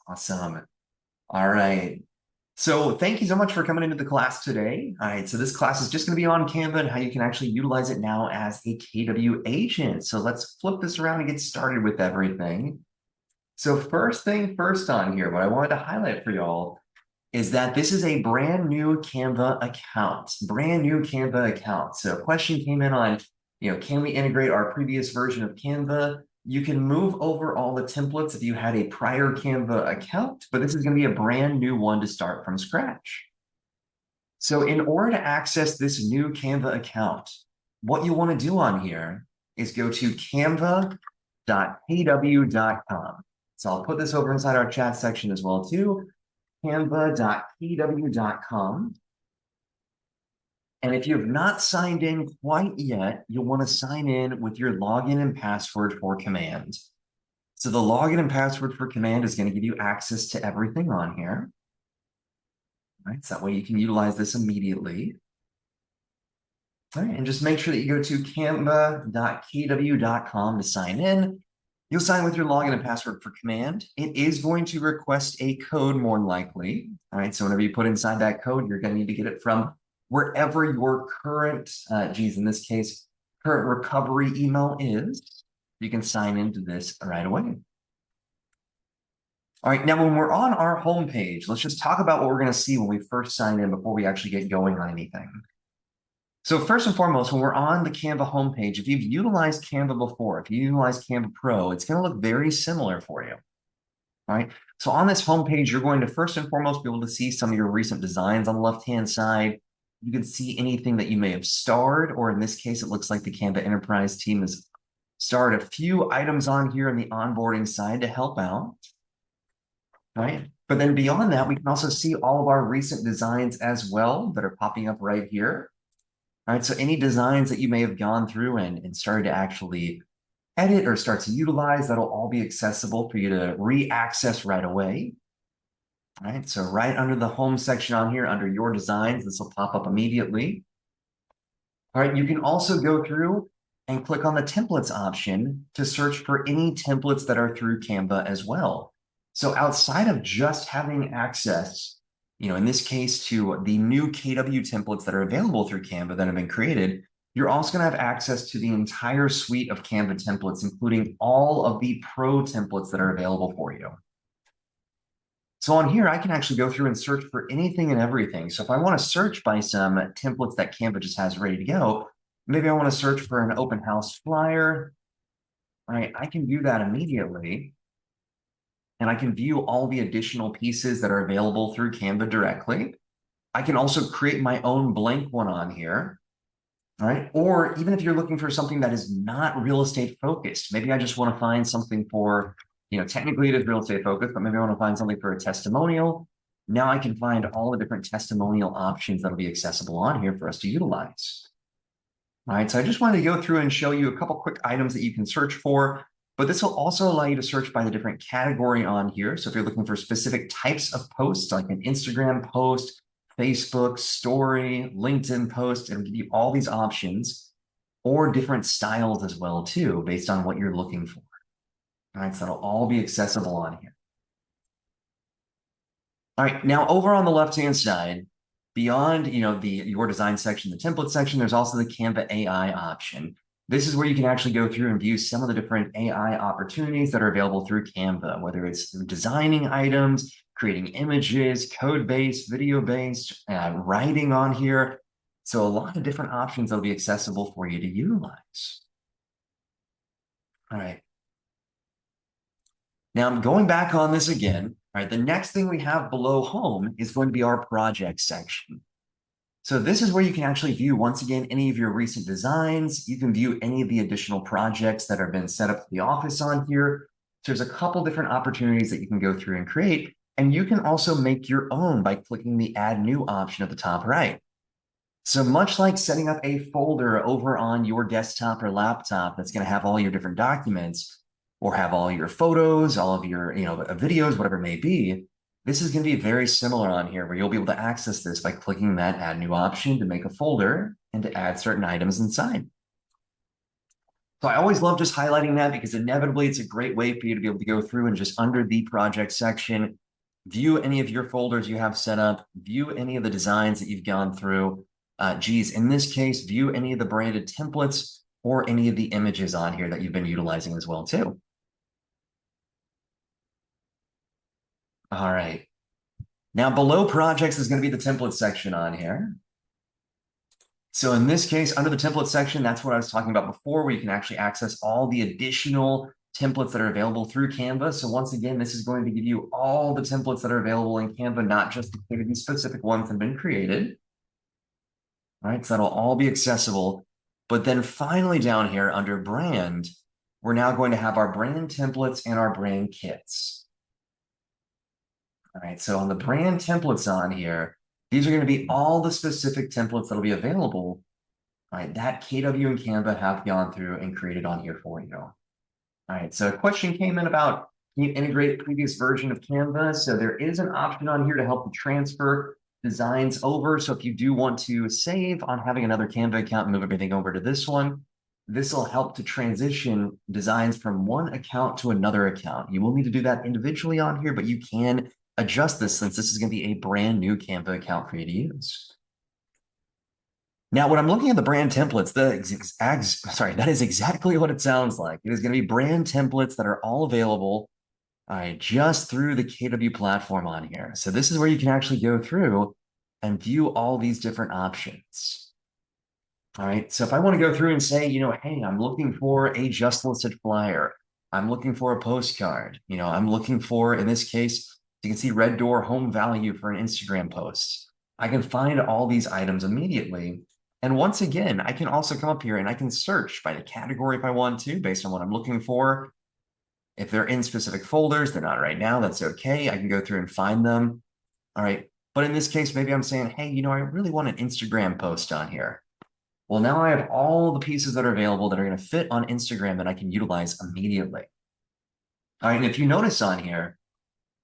Awesome. All right. So thank you so much for coming into the class today. All right, so this class is just going to be on Canva and how you can actually utilize it now as a KW agent. So let's flip this around and get started with everything. So first thing first on here, what I wanted to highlight for y'all is that this is a brand new Canva account, brand new Canva account. So a question came in on, can we integrate our previous version of Canva? You can move over all the templates if you had a prior Canva account, but this is going to be a brand new one to start from scratch. So in order to access this new Canva account, what you want to do on here is go to canva.kw.com. So I'll put this over inside our chat section as well too, canva.kw.com. And if you have not signed in quite yet, you'll want to sign in with your login and password for Command. So the login and password for Command is going to give you access to everything on here. All right, so that way you can utilize this immediately. All right, and just make sure that you go to canva.kw.com to sign in. You'll sign with your login and password for Command. It is going to request a code more than likely. All right, so whenever you put inside that code, you're going to need to get it from wherever your current, in this case, current recovery email is. You can sign into this right away. All right, now when we're on our home page, let's just talk about what we're going to see when we first sign in before we actually get going on anything. So first and foremost, when we're on the Canva homepage, if you've utilized Canva before, if you utilize Canva Pro, it's going to look very similar for you. All right, so on this homepage, you're going to first and foremost be able to see some of your recent designs on the left-hand side. You can see anything that you may have starred, or in this case, it looks like the Canva Enterprise team has starred a few items on here on the onboarding side to help out. Right? But then beyond that, we can also see all of our recent designs as well that are popping up right here. All right, so any designs that you may have gone through and started to actually edit or start to utilize, that'll all be accessible for you to re-access right away. All right, so right under the home section on here, under your designs, this will pop up immediately. All right, you can also go through and click on the templates option to search for any templates that are through Canva as well. So outside of just having access, in this case, to the new KW templates that are available through Canva that have been created, you're also going to have access to the entire suite of Canva templates, including all of the pro templates that are available for you. So on here, I can actually go through and search for anything and everything. So if I want to search by some templates that Canva just has ready to go, maybe I want to search for an open house flyer, right? I can do that immediately. And I can view all the additional pieces that are available through Canva directly. I can also create my own blank one on here, all right? Or even if you're looking for something that is not real estate focused, maybe I just want to find something for, technically it is real estate focused, but maybe I want to find something for a testimonial. Now I can find all the different testimonial options that'll be accessible on here for us to utilize. All right, so I just wanted to go through and show you a couple quick items that you can search for. But this will also allow you to search by the different category on here. So if you're looking for specific types of posts, like an Instagram post, Facebook story, LinkedIn post, it'll give you all these options or different styles as well too, based on what you're looking for. All right, so that'll all be accessible on here. All right, now over on the left-hand side, beyond your design section, the template section, there's also the Canva AI option. This is where you can actually go through and view some of the different AI opportunities that are available through Canva, whether it's designing items, creating images, code-based, video-based, writing on here. So a lot of different options that'll be accessible for you to utilize. All right. Now I'm going back on this again. All right, the next thing we have below home is going to be our project section. So this is where you can actually view, once again, any of your recent designs. You can view any of the additional projects that have been set up for the office on here. So there's a couple different opportunities that you can go through and create. And you can also make your own by clicking the Add New option at the top right. So much like setting up a folder over on your desktop or laptop that's going to have all your different documents or have all your photos, all of your videos, whatever it may be, this is going to be very similar on here where you'll be able to access this by clicking that Add New option to make a folder and to add certain items inside. So I always love just highlighting that because inevitably it's a great way for you to be able to go through and just under the project section, view any of your folders you have set up, view any of the designs that you've gone through. In this case, view any of the branded templates or any of the images on here that you've been utilizing as well too. All right. Now below projects is going to be the template section on here. So in this case, under the template section, that's what I was talking about before, where you can actually access all the additional templates that are available through Canva. So once again, this is going to give you all the templates that are available in Canva, not just the specific ones that have been created. All right, so that'll all be accessible. But then finally down here under brand, we're now going to have our brand templates and our brand kits. All right, so on the brand templates on here, these are going to be all the specific templates that'll be available, all right, that KW and Canva have gone through and created on here for you. All right, so a question came in about, can you integrate previous version of Canva? So there is an option on here to help you transfer designs over. So if you do want to save on having another Canva account and move everything over to this one, this will help to transition designs from one account to another account. You will need to do that individually on here, but you can adjust this since this is going to be a brand new Canva account for you to use. Now, when I'm looking at the brand templates, that is exactly what it sounds like. It is going to be brand templates that are all available, all right, just through the KW platform on here. So this is where you can actually go through and view all these different options. All right, so if I want to go through and say, hey, I'm looking for a just listed flyer. I'm looking for a postcard. I'm looking for, in this case, you can see red door home value for an Instagram post. I can find all these items immediately. And once again, I can also come up here and I can search by the category if I want to, based on what I'm looking for. If they're in specific folders, they're not right now, that's okay. I can go through and find them. All right. But in this case, maybe I'm saying, hey, I really want an Instagram post on here. Well, now I have all the pieces that are available that are going to fit on Instagram that I can utilize immediately. All right. And if you notice on here,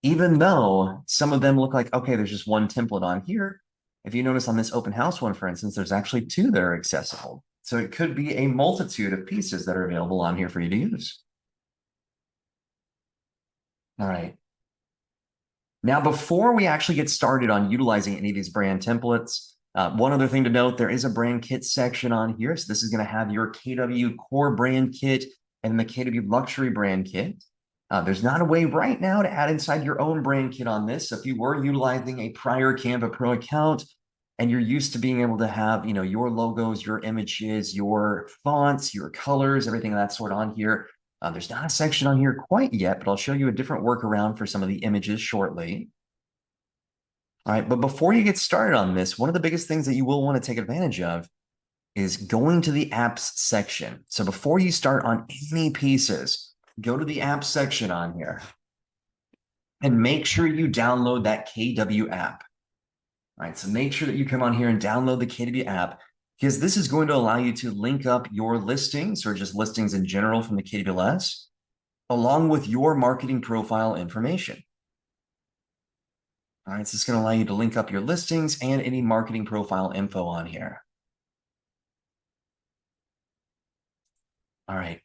even though some of them look like, okay, there's just one template on here. If you notice on this open house one, for instance, there's actually two that are accessible. So it could be a multitude of pieces that are available on here for you to use. All right. Now, before we actually get started on utilizing any of these brand templates, one other thing to note, there is a brand kit section on here. So this is going to have your KW core brand kit and the KW luxury brand kit. There's not a way right now to add inside your own brand kit on this. So if you were utilizing a prior Canva Pro account and you're used to being able to have, your logos, your images, your fonts, your colors, everything of that sort on here, there's not a section on here quite yet, but I'll show you a different workaround for some of the images shortly. All right, but before you get started on this, one of the biggest things that you will want to take advantage of is going to the apps section. So before you start on any pieces, go to the apps section on here and make sure you download that KW app. All right, so make sure that you come on here and download the KW app because this is going to allow you to link up your listings or just listings in general from the KWLS along with your marketing profile information. All right, so it's going to allow you to link up your listings and any marketing profile info on here. All right.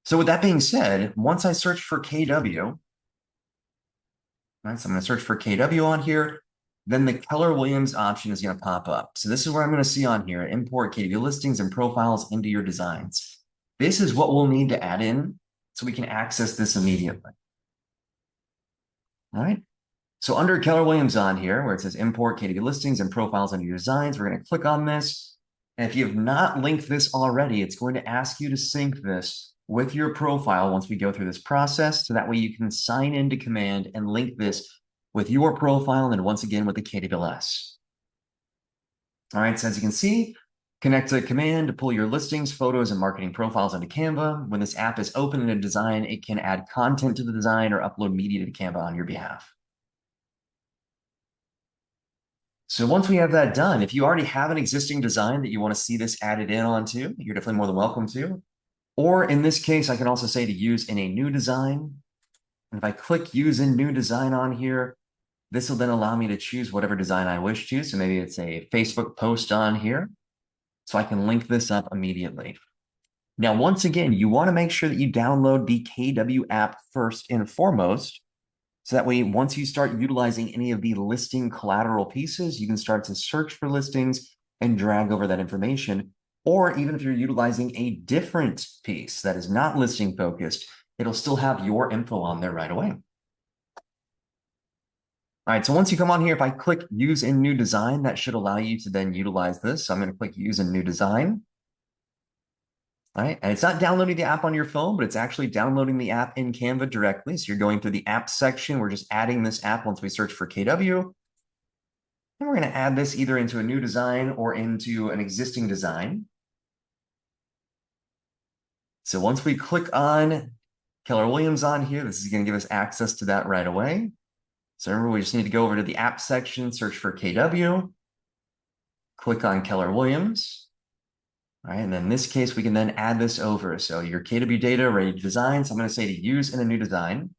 So with that being said, once I search for KW, right, so I'm going to search for KW on here, then the Keller Williams option is going to pop up. So this is where I'm going to see on here, import KW listings and profiles into your designs. This is what we'll need to add in so we can access this immediately. All right. So under Keller Williams on here, where it says import KW listings and profiles into your designs, we're going to click on this. And if you have not linked this already, it's going to ask you to sync this with your profile once we go through this process. So that way you can sign into Command and link this with your profile and then once again with the KWLS. All right, so as you can see, connect to Command to pull your listings, photos, and marketing profiles into Canva. When this app is open in a design, it can add content to the design or upload media to Canva on your behalf. So once we have that done, if you already have an existing design that you want to see this added in onto, you're definitely more than welcome to. Or in this case, I can also say to use in a new design. And if I click use in new design on here, this will then allow me to choose whatever design I wish to. So maybe it's a Facebook post on here. So I can link this up immediately. Now, once again, you want to make sure that you download the KW app first and foremost. So that way, once you start utilizing any of the listing collateral pieces, you can start to search for listings and drag over that information. Or even if you're utilizing a different piece that is not listing focused, it'll still have your info on there right away. All right, so once you come on here, if I click use in new design, that should allow you to then utilize this. So I'm going to click use in new design. All right, and it's not downloading the app on your phone, but it's actually downloading the app in Canva directly. So you're going through the app section. We're just adding this app once we search for KW. And we're going to add this either into a new design or into an existing design. So once we click on Keller Williams on here, this is going to give us access to that right away. So remember, we just need to go over to the app section, search for KW, click on Keller Williams. All right, and then in this case, we can then add this over. So your KW data ready to design. So I'm going to say to use in a new design.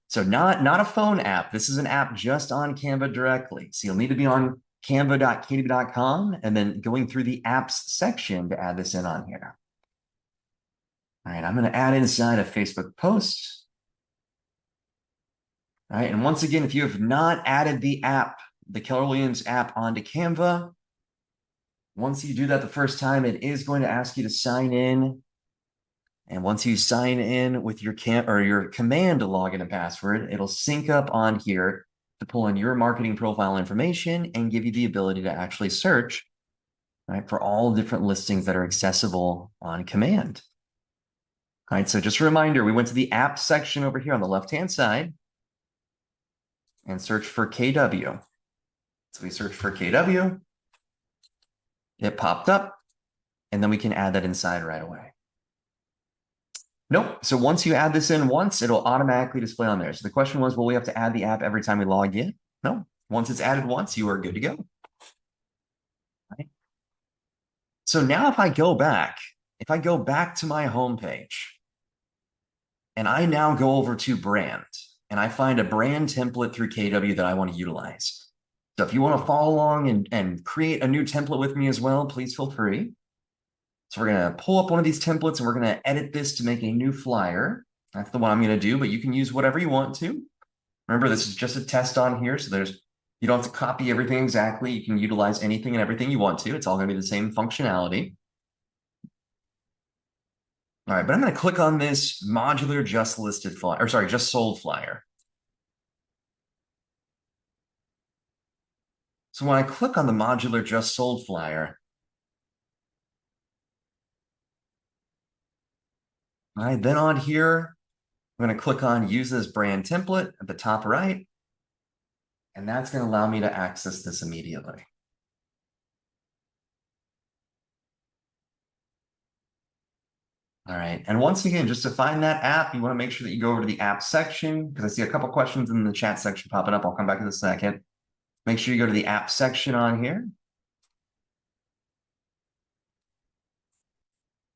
So not a phone app. This is an app just on Canva directly. So you'll need to be on canva.kw.com and then going through the apps section to add this in on here. All right, I'm going to add inside a Facebook post. All right, and once again, if you have not added the app, the Keller Williams app onto Canva, once you do that the first time, it is going to ask you to sign in. And once you sign in with your command login and password, it'll sync up on here to pull in your marketing profile information and give you the ability to actually search, right, for all different listings that are accessible on command. All right, so just a reminder, we went to the app section over here on the left-hand side and search for KW. So we search for KW. It popped up, and then we can add that inside right away. Nope. So once you add this in once, it'll automatically display on there. So the question was, will we have to add the app every time we log in? No. Once it's added once, you are good to go. Right. So now if I go back to my homepage, and I now go over to brand, and I find a brand template through KW that I want to utilize. So if you want to follow along and create a new template with me as well, please feel free. So we're going to pull up one of these templates and we're going to edit this to make a new flyer. That's the one I'm going to do, but you can use whatever you want to. Remember, this is just a test on here. So you don't have to copy everything exactly. You can utilize anything and everything you want to. It's all going to be the same functionality. All right, but I'm going to click on this modular just listed flyer, or sorry, just sold flyer. So when I click on the modular just sold flyer, all right, then on here, I'm going to click on use this brand template at the top right, and that's going to allow me to access this immediately. All right, and once again, just to find that app, you want to make sure that you go over to the app section, because I see a couple questions in the chat section popping up. I'll come back in a second. Make sure you go to the app section on here.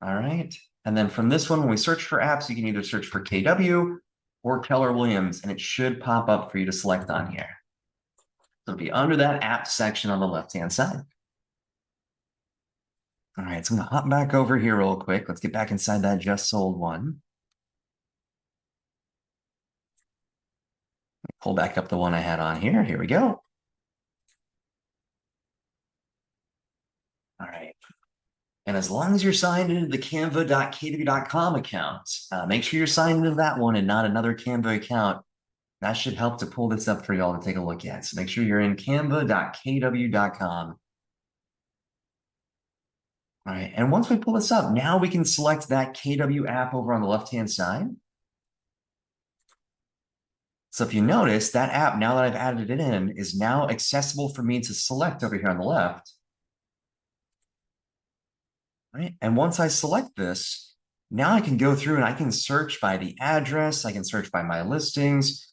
All right, and then from this one, when we search for apps, you can either search for KW or Keller Williams, and it should pop up for you to select on here. So it'll be under that app section on the left-hand side. All right, so I'm going to hop back over here real quick. Let's get back inside that just sold one. Pull back up the one I had on here. Here we go. All right. And as long as you're signed into the canva.kw.com account, make sure you're signed into that one and not another Canva account. That should help to pull this up for y'all to take a look at. So make sure you're in canva.kw.com. All right, and once we pull this up, now we can select that KW app over on the left-hand side. So if you notice, that app, now that I've added it in, is now accessible for me to select over here on the left. All right, and once I select this, now I can go through and I can search by the address, I can search by my listings,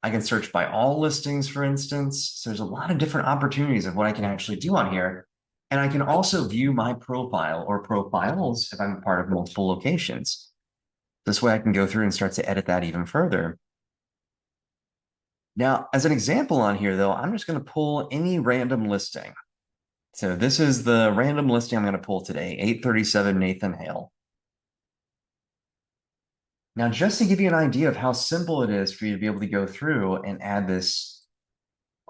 I can search by all listings, for instance. So there's a lot of different opportunities of what I can actually do on here. And I can also view my profile or profiles if I'm a part of multiple locations. This way I can go through and start to edit that even further. Now, as an example on here, though, I'm just going to pull any random listing. So this is the random listing I'm going to pull today, 837 Nathan Hale. Now, just to give you an idea of how simple it is for you to be able to go through and add this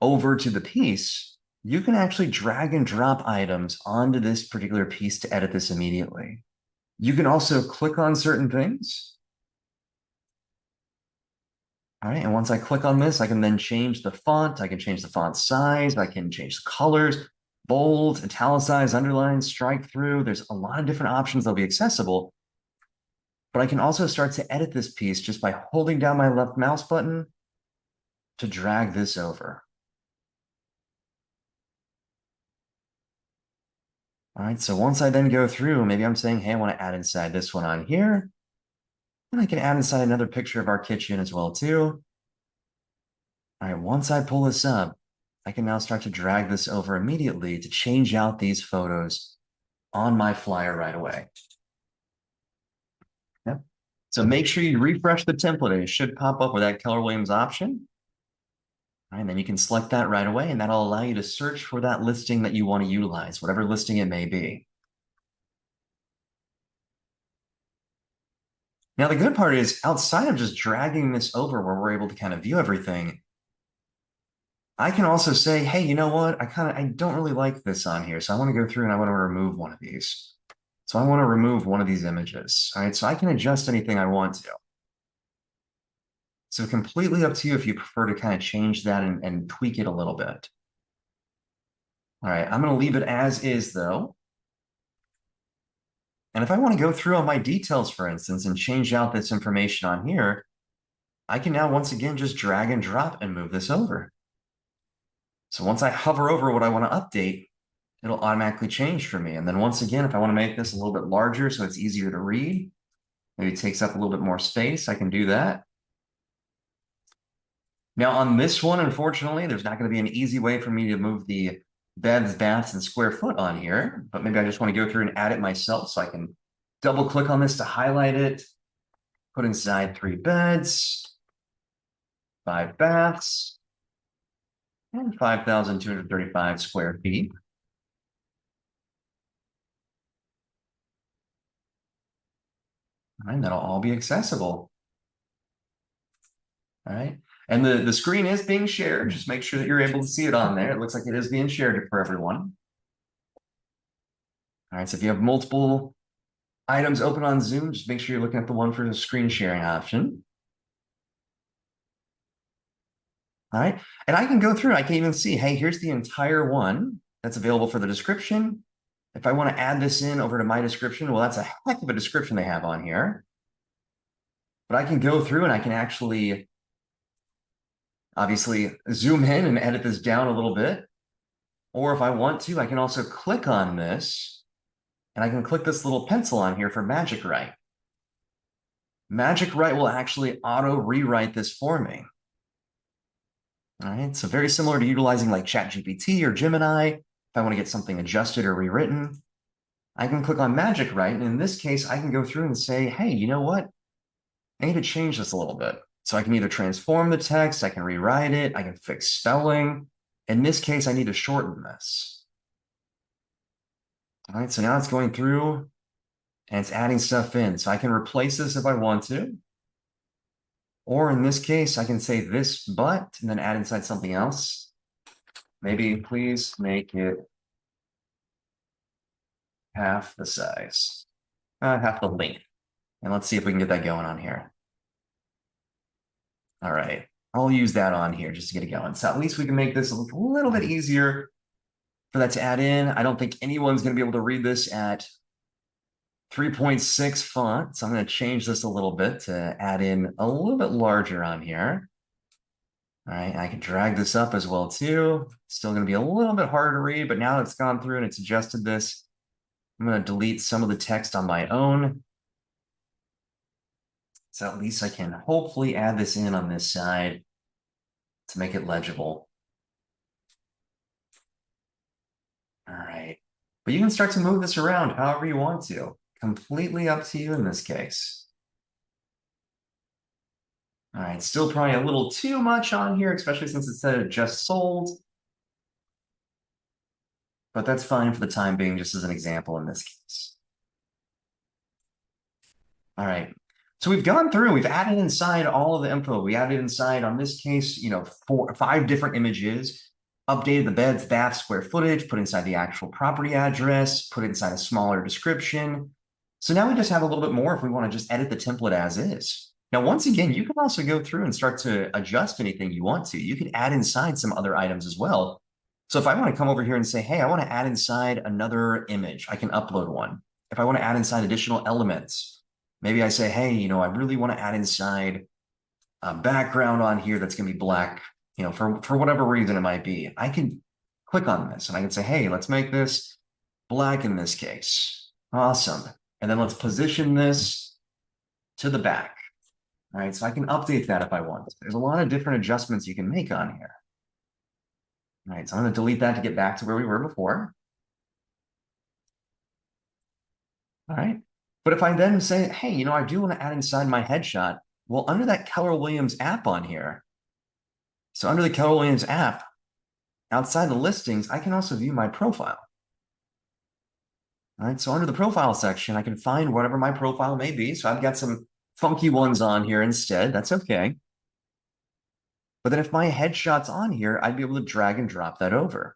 over to the piece, you can actually drag and drop items onto this particular piece to edit this immediately. You can also click on certain things. All right, and once I click on this, I can then change the font. I can change the font size. I can change the colors, bold, italicize, underline, strike through. There's a lot of different options that'll be accessible. But I can also start to edit this piece just by holding down my left mouse button to drag this over. All right, so once I then go through, maybe I'm saying, hey, I want to add inside this one on here. And I can add inside another picture of our kitchen as well, too. All right, once I pull this up, I can now start to drag this over immediately to change out these photos on my flyer right away. Yep. So make sure you refresh the template and it should pop up with that Keller Williams option. All right, and then you can select that right away, and that'll allow you to search for that listing that you want to utilize, whatever listing it may be. Now, the good part is outside of just dragging this over where we're able to kind of view everything, I can also say, hey, you know what? I don't really like this on here. So I want to go through and I want to remove one of these. So I want to remove one of these images. All right, so I can adjust anything I want to. So completely up to you if you prefer to kind of change that and tweak it a little bit. All right, I'm going to leave it as is though. And if I want to go through on my details, for instance, and change out this information on here, I can now once again just drag and drop and move this over. So once I hover over what I want to update, it'll automatically change for me. And then once again, if I want to make this a little bit larger so it's easier to read, maybe it takes up a little bit more space, I can do that. Now on this one, unfortunately, there's not going to be an easy way for me to move the beds, baths, and square foot on here, but maybe I just want to go through and add it myself. So I can double click on this to highlight it, put inside 3 beds, 5 baths, and 5,235 square feet. And that'll all be accessible. All right. And the screen is being shared. Just make sure that you're able to see it on there. It looks like it is being shared for everyone. All right. So if you have multiple items open on Zoom, just make sure you're looking at the one for the screen sharing option. All right. And I can go through, I can even see, hey, here's the entire one that's available for the description. If I want to add this in over to my description, well, that's a heck of a description they have on here. But I can go through and I can actually obviously zoom in and edit this down a little bit. Or if I want to, I can also click on this and I can click this little pencil on here for Magic Write. Magic Write will actually auto rewrite this for me. All right, so very similar to utilizing like ChatGPT or Gemini. If I want to get something adjusted or rewritten, I can click on Magic Write. And in this case, I can go through and say, hey, you know what? I need to change this a little bit. So I can either transform the text, I can rewrite it, I can fix spelling. In this case, I need to shorten this. All right, so now it's going through and it's adding stuff in. So I can replace this if I want to. Or in this case, I can say this but and then add inside something else. Maybe please make it half the size, half the length. And let's see if we can get that going on here. All right, I'll use that on here just to get it going. So at least we can make this a little bit easier for that to add in. I don't think anyone's going to be able to read this at 3.6 font. So I'm going to change this a little bit to add in a little bit larger on here. All right, I can drag this up as well too. Still going to be a little bit harder to read, but now it's gone through and it's adjusted this. I'm going to delete some of the text on my own. So at least I can hopefully add this in on this side to make it legible. All right, but you can start to move this around however you want to. Completely up to you in this case. All right, still probably a little too much on here, especially since it said it just sold. but that's fine for the time being, just as an example in this case. All right. So we've gone through, we've added inside all of the info. We added inside, on this case, 5 different images, updated the beds, bath, square footage, put inside the actual property address, put inside a smaller description. So now we just have a little bit more if we want to just edit the template as is. Now, once again, you can also go through and start to adjust anything you want to. You can add inside some other items as well. So if I want to come over here and say, hey, I want to add inside another image, I can upload one. If I want to add inside additional elements, maybe I say, hey, I really want to add inside a background on here that's going to be black, for whatever reason it might be. I can click on this and I can say, hey, let's make this black in this case. Awesome. And then let's position this to the back. All right, so I can update that if I want. There's a lot of different adjustments you can make on here. All right, so I'm going to delete that to get back to where we were before. All right. But if I then say, hey, I do want to add inside my headshot, well, under that Keller Williams app on here, so under the Keller Williams app, outside the listings, I can also view my profile. All right, so under the profile section, I can find whatever my profile may be. So I've got some funky ones on here instead. That's okay. But then if my headshot's on here, I'd be able to drag and drop that over.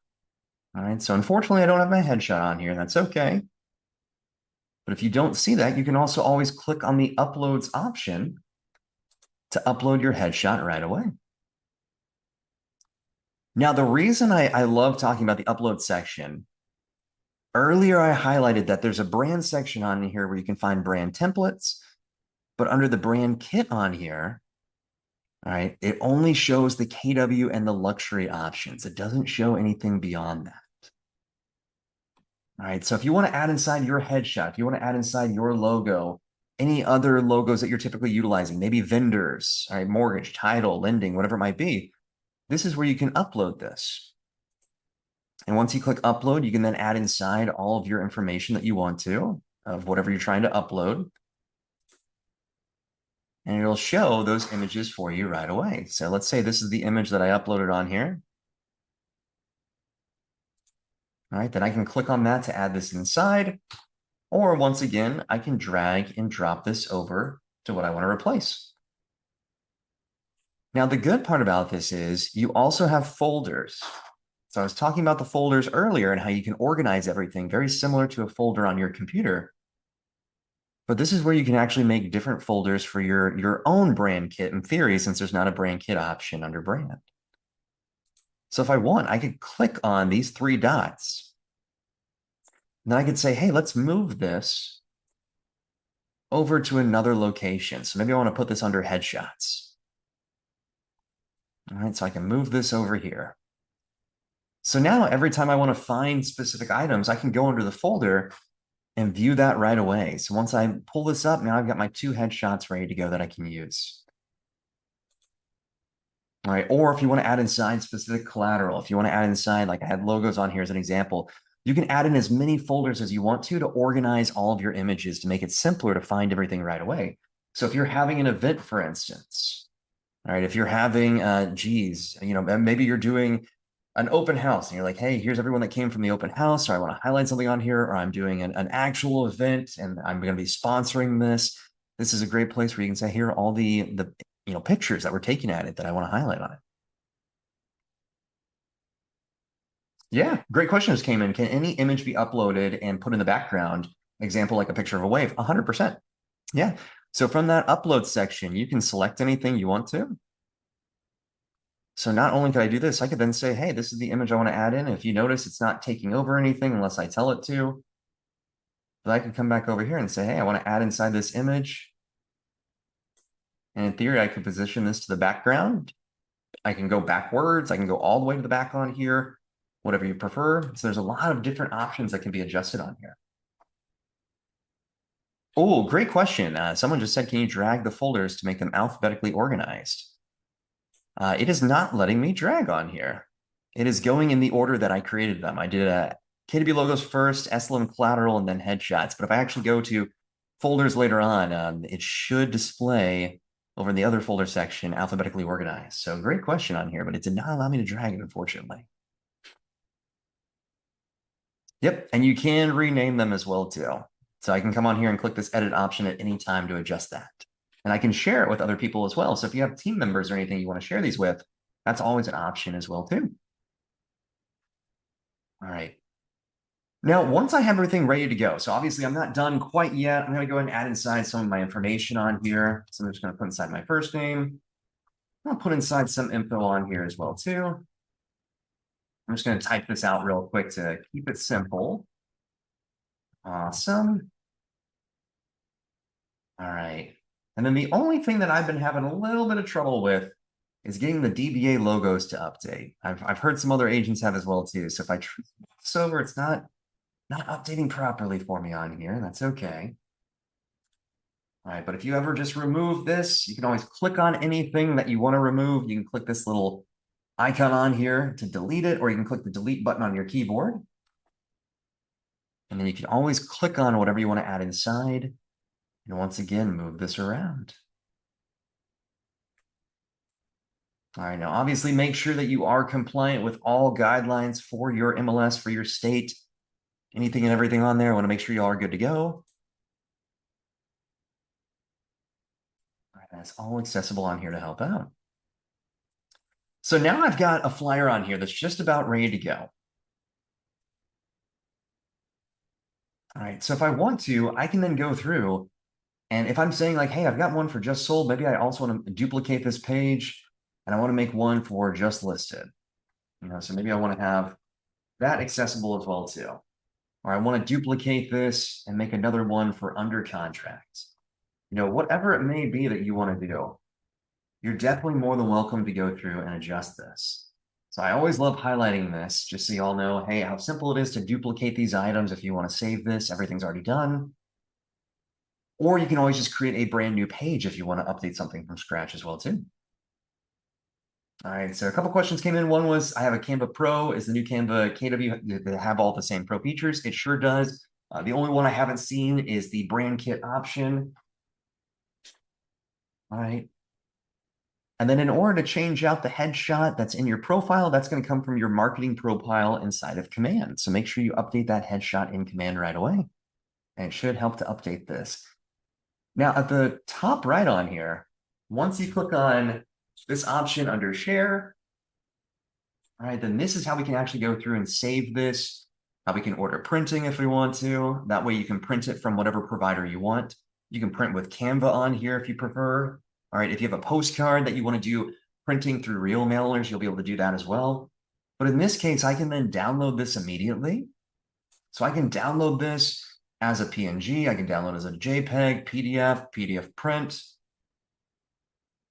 All right, so unfortunately, I don't have my headshot on here. That's okay. But if you don't see that, you can also always click on the uploads option to upload your headshot right away. Now, the reason I love talking about the upload section, earlier I highlighted that there's a brand section on here where you can find brand templates, but under the brand kit on here, all right, it only shows the KW and the luxury options. It doesn't show anything beyond that. All right, so if you want to add inside your headshot, if you want to add inside your logo, any other logos that you're typically utilizing, maybe vendors, all right, mortgage, title, lending, whatever it might be, this is where you can upload this. And once you click upload, you can then add inside all of your information that you want to, of whatever you're trying to upload. And it'll show those images for you right away. So let's say this is the image that I uploaded on here. All right, then I can click on that to add this inside. Or once again, I can drag and drop this over to what I want to replace. Now, the good part about this is you also have folders. So I was talking about the folders earlier and how you can organize everything very similar to a folder on your computer. But this is where you can actually make different folders for your own brand kit in theory, since there's not a brand kit option under brand. So if I want, I could click on these 3 dots. And then I could say, hey, let's move this over to another location. So maybe I want to put this under headshots. All right, so I can move this over here. So now every time I want to find specific items, I can go under the folder and view that right away. So once I pull this up, now I've got my 2 headshots ready to go that I can use. All right, or if you want to add inside specific collateral, if you want to add inside, like I had logos on here as an example, you can add in as many folders as you want to organize all of your images to make it simpler to find everything right away. So if you're having an event, for instance, all right, if you're having, maybe you're doing an open house and you're like, hey, here's everyone that came from the open house, or I want to highlight something on here, or I'm doing an actual event and I'm going to be sponsoring this. This is a great place where you can say, here are all the pictures that were taken at it that I want to highlight on it. Yeah, great question just came in. Can any image be uploaded and put in the background? Example, like a picture of a wave, 100%. Yeah. So from that upload section, you can select anything you want to. So not only could I do this, I could then say, hey, this is the image I want to add in. If you notice, it's not taking over anything unless I tell it to. But I can come back over here and say, hey, I want to add inside this image. And in theory, I could position this to the background. I can go backwards. I can go all the way to the back on here, whatever you prefer. So there's a lot of different options that can be adjusted on here. Oh, great question. Someone just said, can you drag the folders to make them alphabetically organized? It is not letting me drag on here. It is going in the order that I created them. I did KW logos first, SLM collateral, and then headshots. But if I actually go to folders later on, it should display over in the other folder section alphabetically organized. So great question on here, but it did not allow me to drag it, unfortunately. Yep, and you can rename them as well too. So I can come on here and click this edit option at any time to adjust that. And I can share it with other people as well. So if you have team members or anything you want to share these with, that's always an option as well too. All right. Now, once I have everything ready to go, so obviously I'm not done quite yet. I'm going to go ahead and add inside some of my information on here. So I'm just going to put inside my first name. I'll put inside some info on here as well too. I'm just going to type this out real quick to keep it simple. Awesome. All right. And then the only thing that I've been having a little bit of trouble with is getting the DBA logos to update. I've heard some other agents have as well too. So if I try this over, it's not updating properly for me on here. That's okay. All right, but if you ever just remove this, you can always click on anything that you want to remove. You can click this little icon on here to delete it, or you can click the delete button on your keyboard. And then you can always click on whatever you want to add inside. And once again, move this around. All right, now obviously make sure that you are compliant with all guidelines for your MLS, for your state, anything and everything on there. I want to make sure you all are good to go. All right, that's all accessible on here to help out. So now I've got a flyer on here that's just about ready to go. All right, so if I want to, I can then go through, and if I'm saying like, hey, I've got one for just sold, maybe I also want to duplicate this page and I want to make one for just listed. So maybe I want to have that accessible as well too. Or I want to duplicate this and make another one for under contract. Whatever it may be that you want to do, you're definitely more than welcome to go through and adjust this. So I always love highlighting this just so you all know, hey, how simple it is to duplicate these items. If you want to save this, everything's already done. Or you can always just create a brand new page if you want to update something from scratch as well too. All right, so a couple questions came in. One was, I have a Canva Pro. Is the new Canva KW have all the same pro features? It sure does. The only one I haven't seen is the brand kit option. All right. And then in order to change out the headshot that's in your profile, that's going to come from your marketing profile inside of Command. So make sure you update that headshot in Command right away. And it should help to update this. Now at the top right on here, once you click on this option under share, all right, then this is how we can actually go through and save this, how we can order printing if we want to. That way you can print it from whatever provider you want. You can print with Canva on here if you prefer. All right, if you have a postcard that you want to do printing through real mailers, you'll be able to do that as well. But in this case, I can then download this immediately. So I can download this as a PNG. I can download it as a JPEG, PDF print.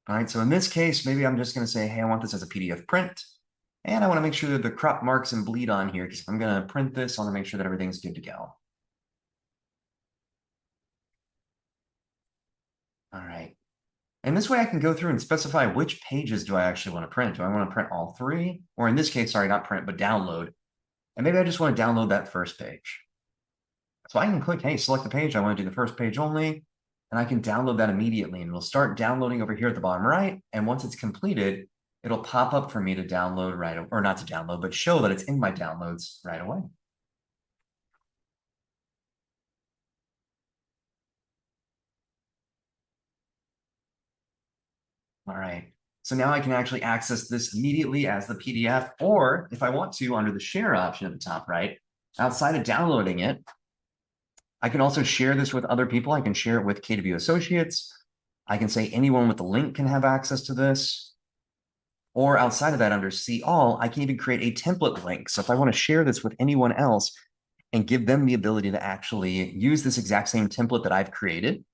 All right, so in this case, maybe I'm just going to say, hey, I want this as a PDF print. And I want to make sure that the crop marks and bleed on here, because if I'm going to print this, I want to make sure that everything's good to go. All right. And this way I can go through and specify which pages do I actually want to print. Do I want to print all three? Or in this case, sorry, not print, but download. And maybe I just want to download that first page. So I can click, hey, select the page. I want to do the first page only. And I can download that immediately. And it'll start downloading over here at the bottom right. And once it's completed, it'll pop up for me to download right, or not to download, but show that it's in my downloads right away. All right, so now I can actually access this immediately as the PDF, or if I want to, under the share option at the top right, outside of downloading it, I can also share this with other people. I can share it with KW Associates. I can say anyone with the link can have access to this. Or outside of that, under See All, I can even create a template link. So if I want to share this with anyone else and give them the ability to actually use this exact same template that I've created,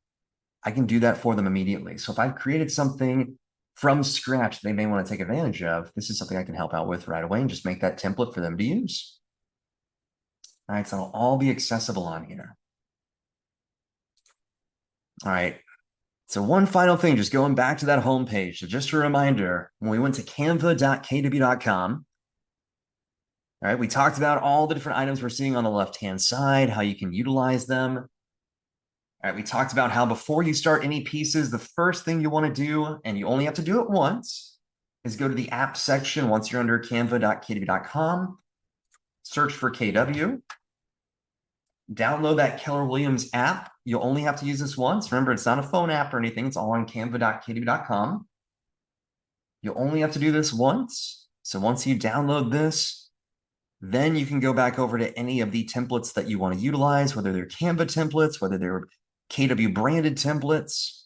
I can do that for them immediately. So if I've created something from scratch they may want to take advantage of, this is something I can help out with right away and just make that template for them to use. All right, so it'll all be accessible on here. All right, so one final thing, just going back to that home page. So just a reminder, when we went to canva.kw.com, all right, we talked about all the different items we're seeing on the left-hand side, how you can utilize them. All right, we talked about how before you start any pieces, the first thing you want to do, and you only have to do it once, is go to the app section once you're under canva.kw.com, search for KW. download that Keller Williams app. You'll only have to use this once. Remember, it's not a phone app or anything. It's all on canva.kw.com. You'll only have to do this once. So once you download this, then you can go back over to any of the templates that you want to utilize, whether they're Canva templates, whether they're KW branded templates.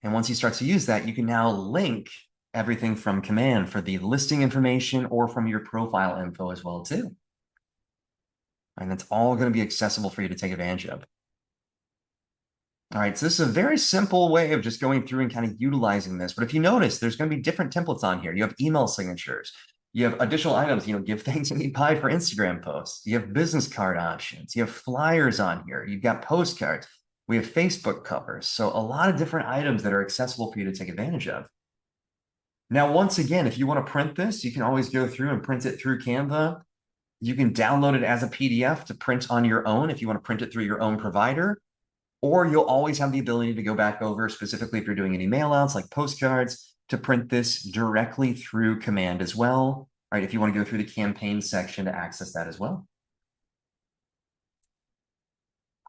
And once you start to use that, you can now link everything from command for the listing information or from your profile info as well too. And that's all going to be accessible for you to take advantage of. All right, so this is a very simple way of just going through and kind of utilizing this. But if you notice, there's going to be different templates on here. You have email signatures. You have additional items, give thanks and eat pie for Instagram posts. You have business card options. You have flyers on here. You've got postcards. We have Facebook covers. So a lot of different items that are accessible for you to take advantage of. Now, once again, if you want to print this, you can always go through and print it through Canva. You can download it as a PDF to print on your own if you want to print it through your own provider. Or you'll always have the ability to go back over, specifically if you're doing any mail outs like postcards, to print this directly through command as well. All right, if you want to go through the campaign section to access that as well.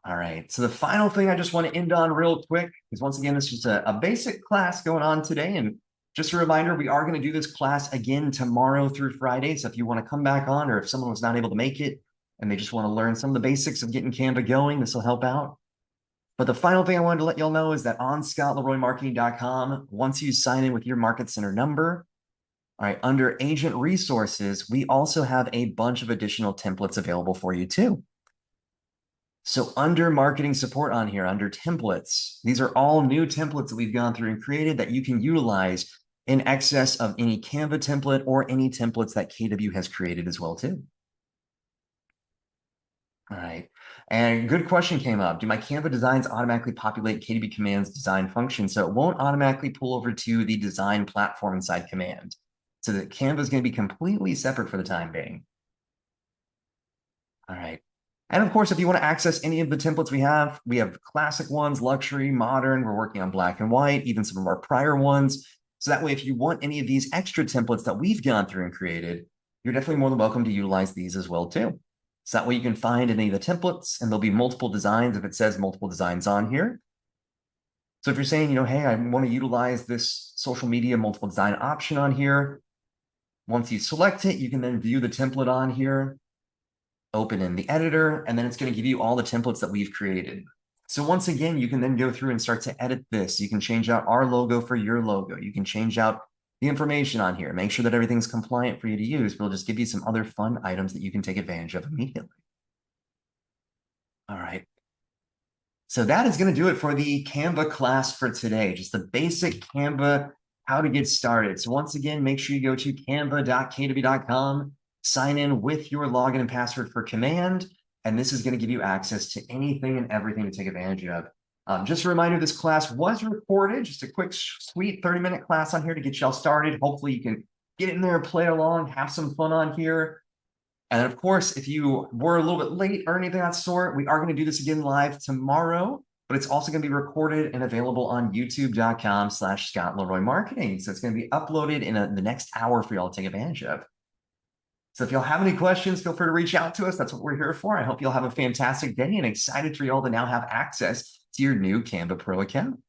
All right, so the final thing I just want to end on real quick is, once again, this is just a basic class going on today. And just a reminder, we are going to do this class again tomorrow through Friday. So if you want to come back on, or if someone was not able to make it and they just want to learn some of the basics of getting Canva going, this will help out. But the final thing I wanted to let y'all know is that on scottleroymarketing.com, once you sign in with your Market Center number, all right, under Agent Resources, we also have a bunch of additional templates available for you too. So under Marketing Support on here, under Templates, these are all new templates that we've gone through and created that you can utilize in excess of any Canva template or any templates that KW has created as well too. All right. And good question came up. Do my Canva designs automatically populate KDB Command's design function? So it won't automatically pull over to the design platform inside command. So that Canva is going to be completely separate for the time being. All right. And of course, if you want to access any of the templates we have classic ones, luxury, modern. We're working on black and white, even some of our prior ones. So that way, if you want any of these extra templates that we've gone through and created, you're definitely more than welcome to utilize these as well too. So that way you can find any of the templates, and there'll be multiple designs if it says multiple designs on here. So if you're saying, hey, I want to utilize this social media multiple design option on here, once you select it, you can then view the template on here, open in the editor, and then it's going to give you all the templates that we've created. So once again, you can then go through and start to edit this. You can change out our logo for your logo. You can change out the information on here, make sure that everything's compliant for you to use. But we'll just give you some other fun items that you can take advantage of immediately. All right. So that is going to do it for the Canva class for today. Just the basic Canva, how to get started. So once again, make sure you go to canva.kw.com, sign in with your login and password for command, and this is going to give you access to anything and everything to take advantage of. Just a reminder, this class was recorded, just a quick, sweet 30-minute class on here to get y'all started. Hopefully you can get in there, play along, have some fun on here. And of course, if you were a little bit late or anything of that sort, we are going to do this again live tomorrow, but it's also going to be recorded and available on youtube.com/ScottLeroyMarketing. So it's going to be uploaded in the next hour for y'all to take advantage of. So if y'all have any questions, feel free to reach out to us. That's what we're here for. I hope you'll have a fantastic day, and excited for y'all to now have access to your new Canva Pro account.